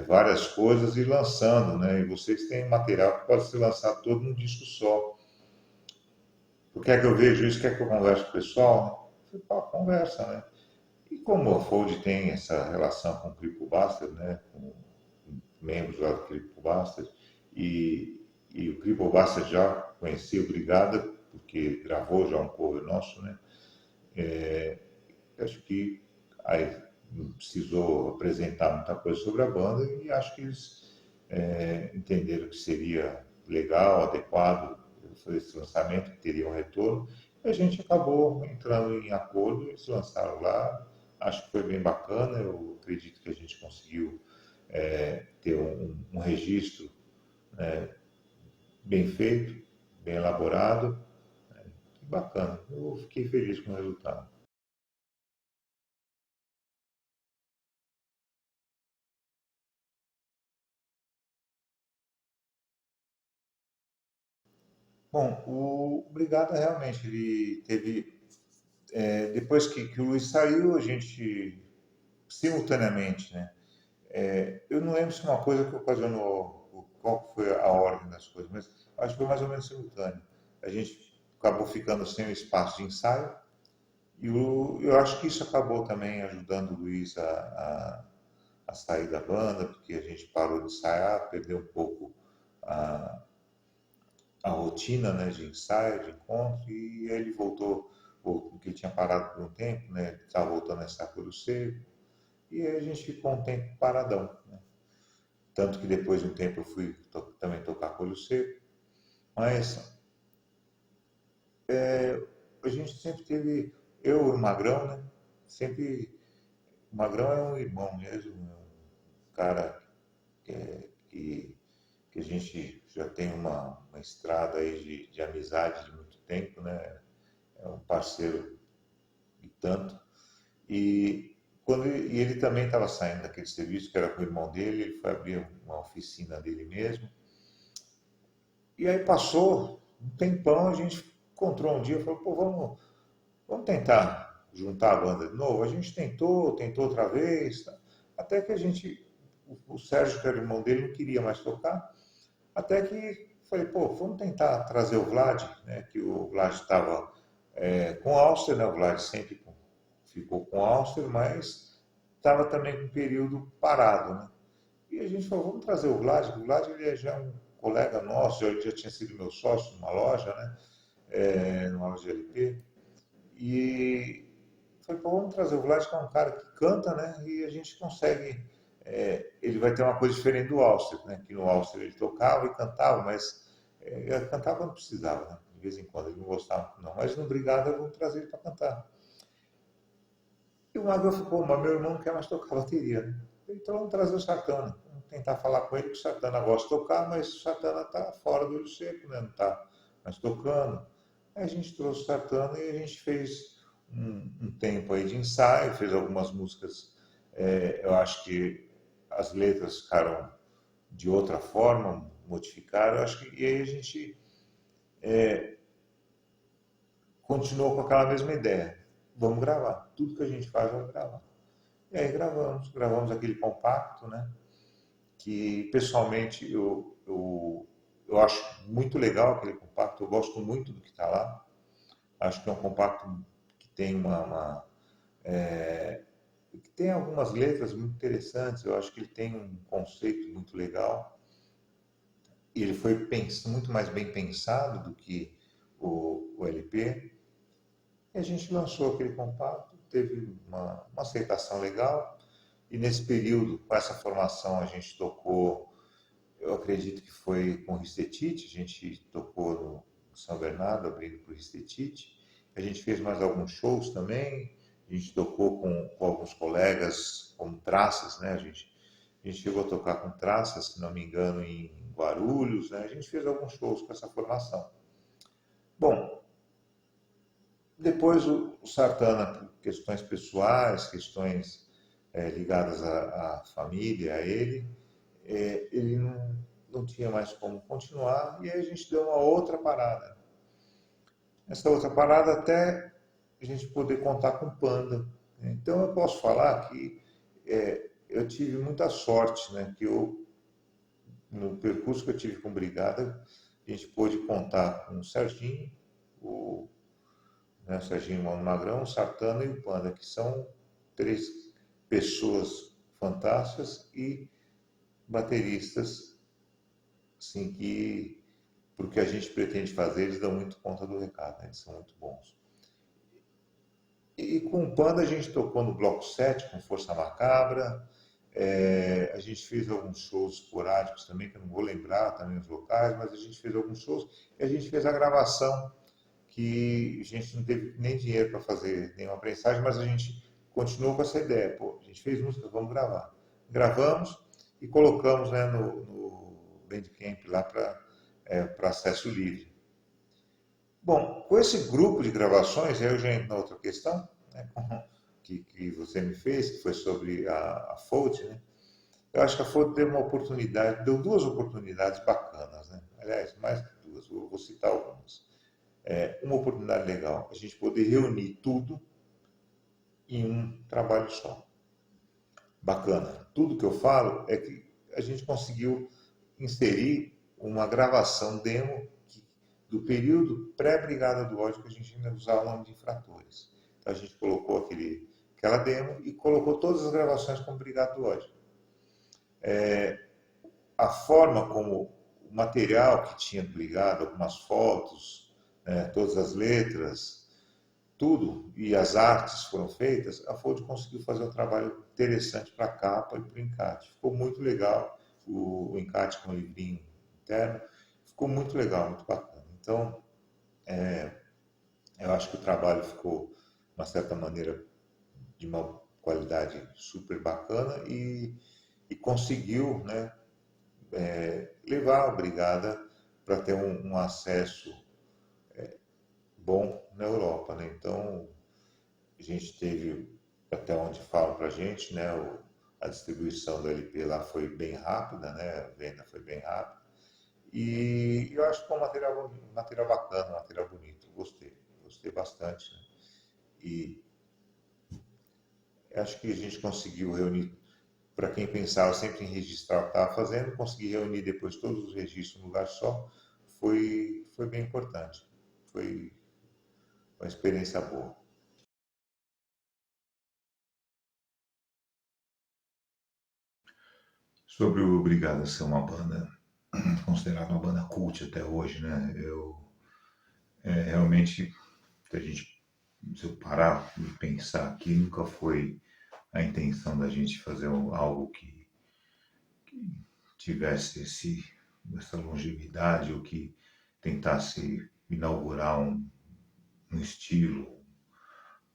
várias coisas e lançando, né, e vocês têm material que pode ser lançado todo num disco só. Por que é que eu vejo isso? Quer que eu converse com o pessoal? Eu falei, pô, conversa, né? E como a Fold tem essa relação com o Cripo Buster, né, com membros lá do Cripo Buster, e o Cripo Buster já conhecia o Brigada, porque gravou já um cover nosso, né? Acho que aí não precisou apresentar muita coisa sobre a banda e acho que eles entenderam que seria legal, adequado fazer esse lançamento, que teria um retorno. E a gente acabou entrando em acordo, eles lançaram lá. Acho que foi bem bacana, eu acredito que a gente conseguiu ter um registro bem feito, bem elaborado, bacana. Eu fiquei feliz com o resultado. Bom, o Brigada realmente, ele teve. Depois que o Luiz saiu, a gente, simultaneamente, né? Eu não lembro se uma coisa que ocasionou, qual foi a ordem das coisas, mas acho que foi mais ou menos simultâneo. A gente acabou ficando sem o espaço de ensaio e eu acho que isso acabou também ajudando o Luiz a sair da banda, porque a gente parou de ensaiar, perdeu um pouco a, a rotina, né, de ensaio, de encontro, e ele voltou, porque ele tinha parado por um tempo, né, estava voltando a ensaiar pelo seco, e aí a gente ficou um tempo paradão, né? Tanto que depois de um tempo eu fui também tocar Colho Seco, mas a gente sempre teve, eu e o Magrão, né? Sempre, o Magrão é um irmão mesmo, um cara que, que a gente já tem uma estrada aí de amizade de muito tempo, né? É um parceiro e tanto. E ele também estava saindo daquele serviço que era com o irmão dele, ele foi abrir uma oficina dele mesmo. E aí passou um tempão, a gente encontrou um dia e falou, pô, vamos tentar juntar a banda de novo. A gente tentou outra vez, tá? Até que a gente, o Sérgio, que era o irmão dele, não queria mais tocar, até que falei, pô, vamos tentar trazer o Vlad, né, que o Vlad estava com o Auster, né, o Vlad sempre ficou com o Auster, mas estava também com um período parado, né? E a gente falou, vamos trazer o Vlad. O Vlad ele já é um colega nosso, ele já tinha sido meu sócio numa loja, né? Numa loja de LP. E falei, pô, vamos trazer o Vlad, que é um cara que canta, né? E a gente consegue. Ele vai ter uma coisa diferente do Alster, né? Que no Alster ele tocava e cantava, mas ele cantava quando precisava, né? De vez em quando, ele não gostava, não. Mas no Brigada eu vou trazer ele para cantar. E o Magrão ficou, mas meu irmão não quer mais tocar bateria, né? Então vamos trazer o Satana. Vamos tentar falar com ele, que o Satana gosta de tocar, mas o Satana está fora do olho seco, né? Não está mais tocando. Aí a gente trouxe o Satana e a gente fez um tempo aí de ensaio, fez algumas músicas. Eu acho que as letras ficaram de outra forma, modificaram. Eu acho que, e aí a gente continuou com aquela mesma ideia. Vamos gravar. Tudo que a gente faz, vamos gravar. E aí gravamos aquele compacto, né? Que pessoalmente eu acho muito legal aquele compacto, eu gosto muito do que está lá. Acho que é um compacto que tem que tem algumas letras muito interessantes, eu acho que ele tem um conceito muito legal. E ele foi muito mais bem pensado do que o LP. E a gente lançou aquele compacto, teve uma aceitação legal. E nesse período, com essa formação, a gente tocou, eu acredito que foi com o Ristetite, a gente tocou no São Bernardo, abrindo para o Ristetite. A gente fez mais alguns shows também, a gente tocou com alguns colegas, como Traças, né? A gente chegou a tocar com Traças, se não me engano, em Guarulhos, né? A gente fez alguns shows com essa formação. Bom, depois o Sartana, por questões pessoais, questões ligadas à família, a ele não tinha mais como continuar e aí a gente deu uma outra parada. Essa outra parada até a gente poder contar com o Panda. Então eu posso falar que eu tive muita sorte, né? Que no percurso que eu tive com Brigada, a gente pôde contar com o Serginho, o Serginho Mano Magrão, o Sartana e o Panda, que são três pessoas fantásticas e bateristas, assim, que porque a gente pretende fazer, eles dão muito conta do recado, né? Eles são muito bons. E com o Panda a gente tocou no Bloco 7, com Força Macabra, a gente fez alguns shows esporádicos também, que eu não vou lembrar também os locais, mas a gente fez alguns shows e a gente fez a gravação, que a gente não teve nem dinheiro para fazer nenhuma prensagem, mas a gente continuou com essa ideia. Pô, a gente fez música, vamos gravar. Gravamos e colocamos, né, no Bandcamp lá para acesso livre. Bom, com esse grupo de gravações, eu já entro na outra questão, né, que você me fez, que foi sobre a Fold, né? Eu acho que a Fold deu uma oportunidade, deu duas oportunidades bacanas, né? Aliás, mais que duas, vou citar algumas. Uma oportunidade legal, a gente poder reunir tudo em um trabalho só. Bacana. Tudo que eu falo é que a gente conseguiu inserir uma gravação demo do período pré-Brigada do Ódio, que a gente ainda usava o nome de Infratores. Então a gente colocou aquela demo e colocou todas as gravações como Brigada do Ódio. A forma como o material que tinha Brigada, algumas fotos, todas as letras, tudo, e as artes foram feitas, a Fold conseguiu fazer um trabalho interessante para a capa e para o encarte. Ficou muito legal o encarte com o livrinho interno, ficou muito legal, muito bacana. Então, eu acho que o trabalho ficou, de uma certa maneira, de uma qualidade super bacana e conseguiu, né, levar a Brigada para ter um acesso bom na Europa, né? Então, a gente teve, até onde falam para a gente, né, a distribuição do LP lá foi bem rápida, né, a venda foi bem rápida. E eu acho que foi um material bacana, um material bonito, gostei bastante. Né? E acho que a gente conseguiu reunir, para quem pensava sempre em registrar o que estava fazendo, conseguir reunir depois todos os registros num lugar só, foi bem importante. Foi uma experiência boa. Sobre o Brigada ser uma banda considerada uma banda cult até hoje, né? Realmente a gente se eu parar e pensar aqui, nunca foi a intenção da gente fazer algo que tivesse essa longevidade ou que tentasse inaugurar um estilo,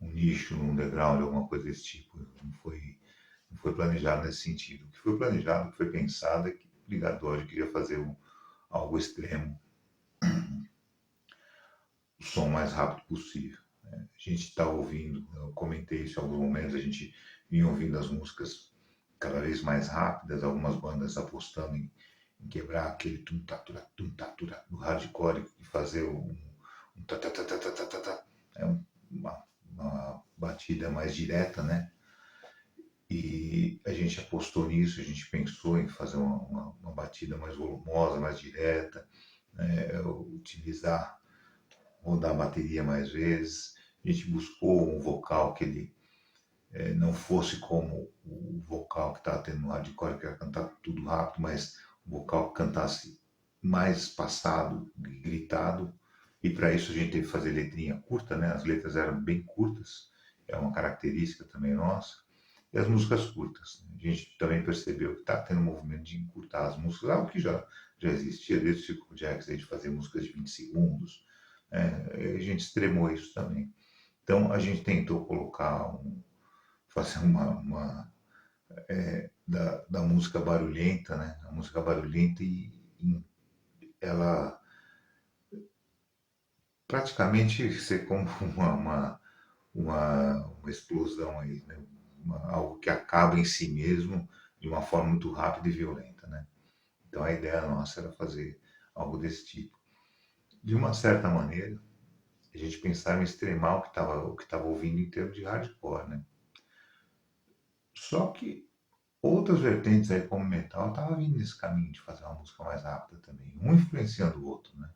um nicho, um underground, alguma coisa desse tipo. Não foi planejado nesse sentido. O que foi planejado, o que foi pensado é que o Brigador queria fazer algo extremo, o som mais rápido possível. A gente está ouvindo, eu comentei isso em alguns momentos, a gente vinha ouvindo as músicas cada vez mais rápidas, algumas bandas apostando em quebrar aquele tum-ta-tura, do hardcore e fazer um ta-ta-ta-ta-ta-ta-ta. É uma batida mais direta, né? E a gente apostou nisso, a gente pensou em fazer uma batida mais volumosa, mais direta, utilizar, rodar a bateria mais vezes. A gente buscou um vocal que ele não fosse como o vocal que estava tendo no hardcore, que era cantar tudo rápido, mas um vocal que cantasse mais espaçado, gritado. E para isso a gente teve que fazer letrinha curta, né? As letras eram bem curtas, é uma característica também nossa. E as músicas curtas. A gente também percebeu que está tendo um movimento de encurtar as músicas, algo que já existia desde o Circle Jackson, de fazer músicas de 20 segundos. A gente extremou isso também. Então a gente tentou fazer da música barulhenta, né? A música barulhenta e ela praticamente ser como uma explosão aí, né? Algo que acaba em si mesmo de uma forma muito rápida e violenta, né? Então a ideia nossa era fazer algo desse tipo. De uma certa maneira, a gente pensava em extremar o que estava ouvindo em termos de hardcore, né? Só que outras vertentes aí, como metal, estavam vindo nesse caminho de fazer uma música mais rápida também, um influenciando o outro, né?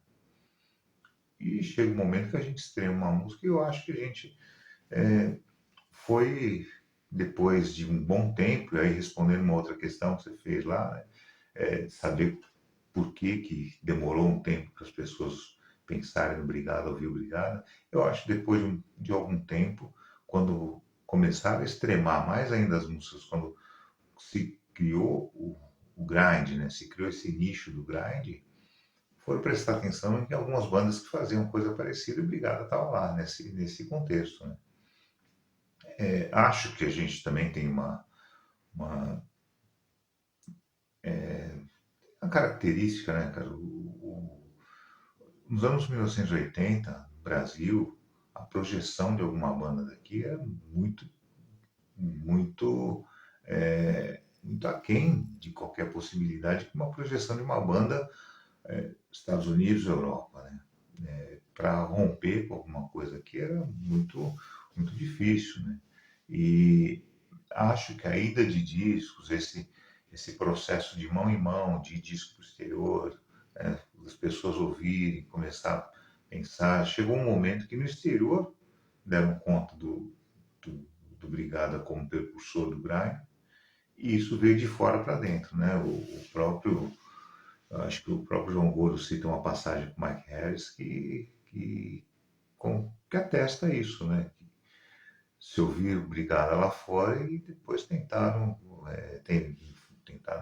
E chega um momento que a gente extrema uma música e eu acho que a gente foi, depois de um bom tempo, e aí respondendo uma outra questão que você fez lá, né? Saber por que demorou um tempo para as pessoas pensarem no Brigada, ouvir o Brigada. Eu acho que depois de algum tempo, quando começaram a extremar mais ainda as músicas, quando se criou o grind, né? Se criou esse nicho do grind, foram prestar atenção em que algumas bandas que faziam coisa parecida e o Brigada estava lá nesse contexto, né? Acho que a gente também tem uma, uma característica, né, cara? Nos anos 1980, no Brasil, a projeção de alguma banda daqui era muito, muito aquém de qualquer possibilidade que uma projeção de uma banda Estados Unidos, Europa, né? Para romper com alguma coisa aqui era muito difícil, né? E acho que a ida de discos, esse processo de mão em mão, de disco para o exterior, né? As pessoas ouvirem, começar a pensar, chegou um momento que no exterior deram conta do, do Brigada como precursor do Grime, e isso veio de fora para dentro, né? O próprio acho que o próprio João Gordo cita uma passagem com Mike Harris que atesta isso, né? Se ouviram Brigada lá fora e depois tentaram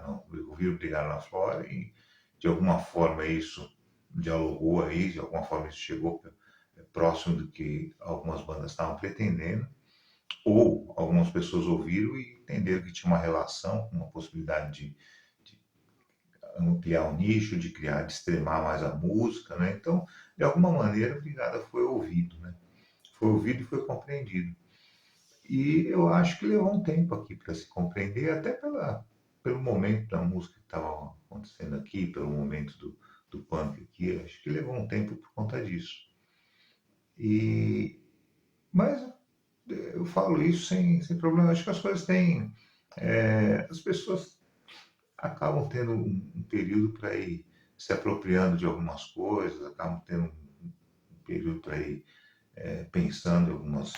não, ouviram Brigada lá fora e de alguma forma isso dialogou aí, de alguma forma isso chegou próximo do que algumas bandas estavam pretendendo, ou algumas pessoas ouviram e entenderam que tinha uma relação, uma possibilidade de ampliar o nicho, de criar, de extremar mais a música, né? Então, de alguma maneira, a Brigada foi ouvido, né? Foi ouvido e foi compreendido. E eu acho que levou um tempo aqui para se compreender, até pelo momento da música que estava acontecendo aqui, pelo momento do punk aqui, acho que levou um tempo por conta disso. E, mas eu falo isso sem problema, acho que as coisas têm. As pessoas acabam tendo um período para ir se apropriando de algumas coisas, acabam tendo um período para ir pensando em alguns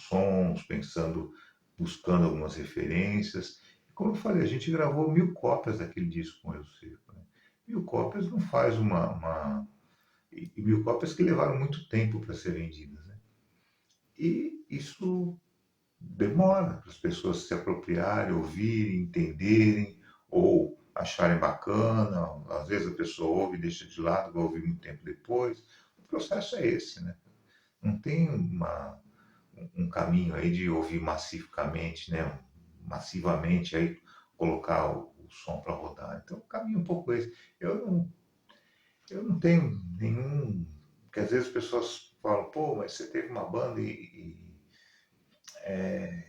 sons, buscando algumas referências. Como eu falei, a gente gravou 1000 cópias daquele disco com o Elcio Seco, né? 1000 cópias não faz e 1000 cópias que levaram muito tempo para ser vendidas, né? E isso demora para as pessoas se apropriarem, ouvirem, entenderem ou acharem bacana. Às vezes a pessoa ouve e deixa de lado, vai ouvir muito tempo depois. O processo é esse, né? Não tem um caminho aí de ouvir massificamente, né? Massivamente aí colocar o som para rodar. Então o caminho é um pouco esse. Eu não tenho nenhum. Porque às vezes as pessoas falam, pô, mas você teve uma banda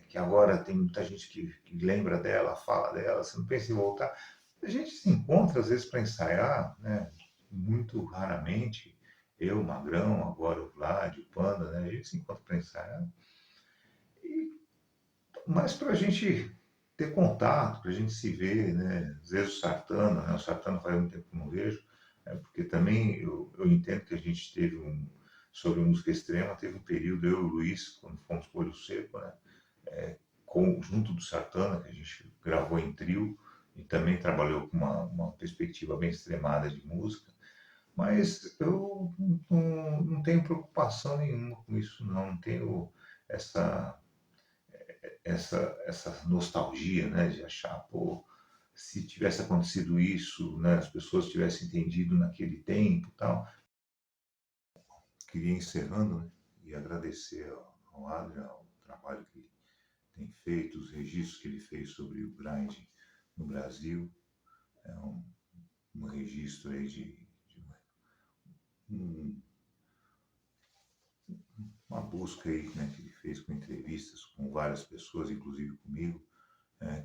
que agora tem muita gente que lembra dela, fala dela, você não pensa em voltar. A gente se encontra às vezes para ensaiar, né? Muito raramente. Eu, o Magrão, agora o Vlad, o Panda, né? A gente se encontra para ensaiar. Mas para a gente ter contato, para a gente se ver, né? Às vezes o Sartana, né? O Sartana faz muito tempo que eu não vejo, porque também eu entendo que a gente teve sobre música extrema, teve um período, eu e o Luiz, quando fomos para o Olho Seco, né? Junto do Sartana, que a gente gravou em trio, e também trabalhou com uma perspectiva bem extremada de música, mas eu não tenho preocupação nenhuma com isso, não tenho essa essa nostalgia, né, de achar, pô, se tivesse acontecido isso, né, as pessoas tivessem entendido naquele tempo, tal. Queria encerrando, né, e agradecer ao Adrian, ao trabalho que ele tem feito, os registros que ele fez sobre o grind no Brasil. É um registro aí de um, uma busca aí, né, que ele fez com entrevistas com várias pessoas, inclusive comigo,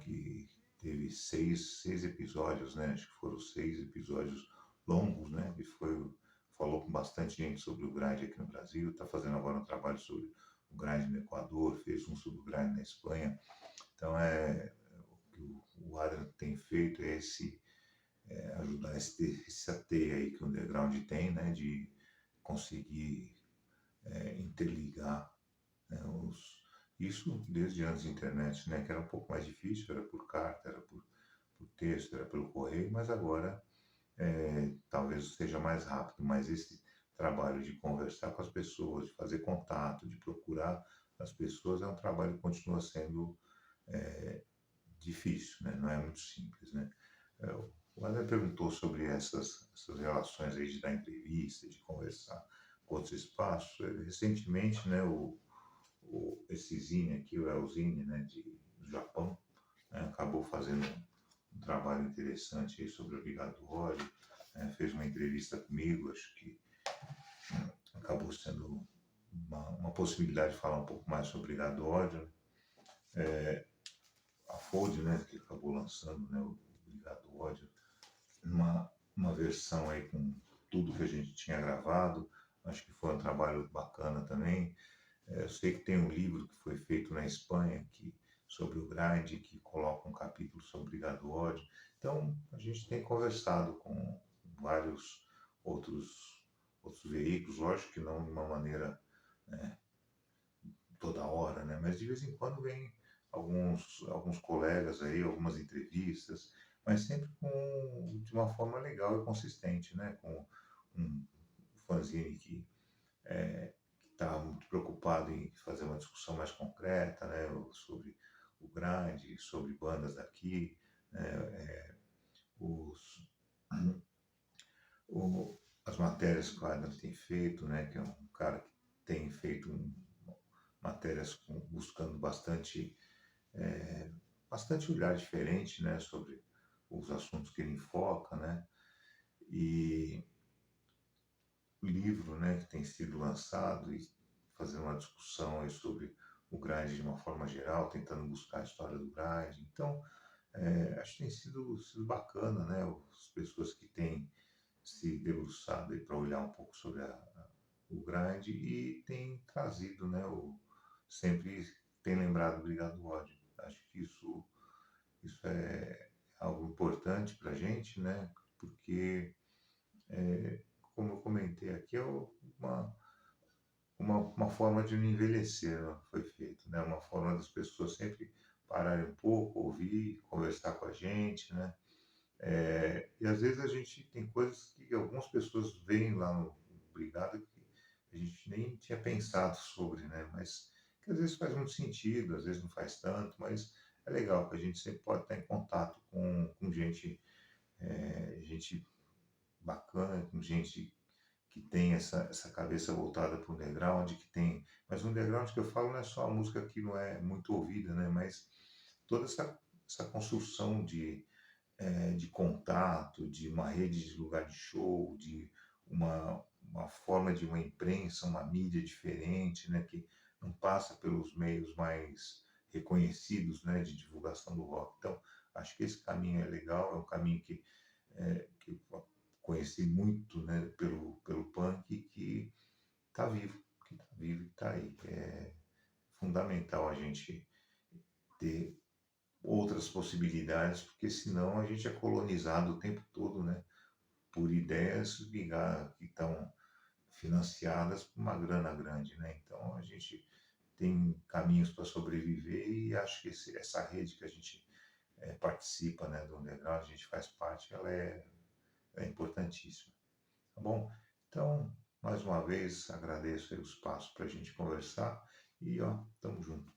que teve seis episódios, né? Acho que foram 6 episódios longos, né? E falou com bastante gente sobre o grind aqui no Brasil, está fazendo agora um trabalho sobre o grind no Equador, fez um sobre o grind na Espanha. Então o que o Adrian tem feito é ajudar essa teia aí que o underground tem, né? De conseguir interligar, né, isso desde antes da internet, né, que era um pouco mais difícil, era por carta, era por texto, era pelo correio, mas agora talvez seja mais rápido. Mas esse trabalho de conversar com as pessoas, de fazer contato, de procurar as pessoas, é um trabalho que continua sendo difícil, né? Não é muito simples, né? É, o André perguntou sobre essas relações aí de dar entrevista, de conversar com outros espaços. Recentemente, né, esse Zine aqui, o Elzine, né, do Japão, né, acabou fazendo um trabalho interessante aí sobre o Obrigatório, né, fez uma entrevista comigo, acho que acabou sendo uma possibilidade de falar um pouco mais sobre o Obrigatório. A Fold, né, que acabou lançando, né, o Obrigatório, uma versão aí com tudo que a gente tinha gravado, acho que foi um trabalho bacana também. Eu sei que tem um livro que foi feito na Espanha sobre o grind, que coloca um capítulo sobre Gado ódio. Então, a gente tem conversado com vários outros, outros veículos, lógico que não de uma maneira toda hora, né? Mas de vez em quando vem alguns colegas aí, algumas entrevistas, mas sempre de uma forma legal e consistente, né? Com um fanzine que está muito preocupado em fazer uma discussão mais concreta, né, sobre o grind, sobre bandas daqui, né, os, as matérias que o Adam tem feito, né, que é um cara que tem feito matérias buscando bastante olhar diferente, né, sobre os assuntos que ele enfoca, né, e livro, né, que tem sido lançado e fazendo uma discussão aí sobre o grind de uma forma geral, tentando buscar a história do grind. Então, acho que tem sido bacana, né, as pessoas que têm se debruçado para olhar um pouco sobre o grind e tem trazido, né, sempre tem lembrado do Ligado Ódio. Acho que isso é algo importante para a gente, né, porque como eu comentei aqui, uma forma de não envelhecer, né, foi feito, né? Uma forma das pessoas sempre pararem um pouco, ouvir, conversar com a gente, né? E às vezes a gente tem coisas que algumas pessoas veem lá no Brigada que a gente nem tinha pensado sobre, né? Mas que às vezes faz muito sentido, às vezes não faz tanto, mas é legal que a gente sempre pode estar em contato com gente, gente bacana, com gente que tem essa cabeça voltada para o underground, que tem. Mas o underground que eu falo não é só a música que não é muito ouvida, né? Mas toda essa construção de contato, de uma rede de lugar de show, de uma forma de uma imprensa, uma mídia diferente, né? Que não passa pelos meios mais reconhecidos, né? De divulgação do rock. Então, acho que esse caminho é legal, é um caminho que eu conheci muito, né, pelo punk, que está vivo, que está vivo e está aí. É fundamental a gente ter outras possibilidades, porque senão a gente é colonizado o tempo todo, né, por ideias que estão financiadas por uma grana grande, né? Então a gente tem caminhos para sobreviver e acho que essa rede que a gente participa, né, do underground, a gente faz parte, ela é importantíssima. Tá bom? Então, mais uma vez, agradeço aí o espaço para a gente conversar e, ó, tamo junto.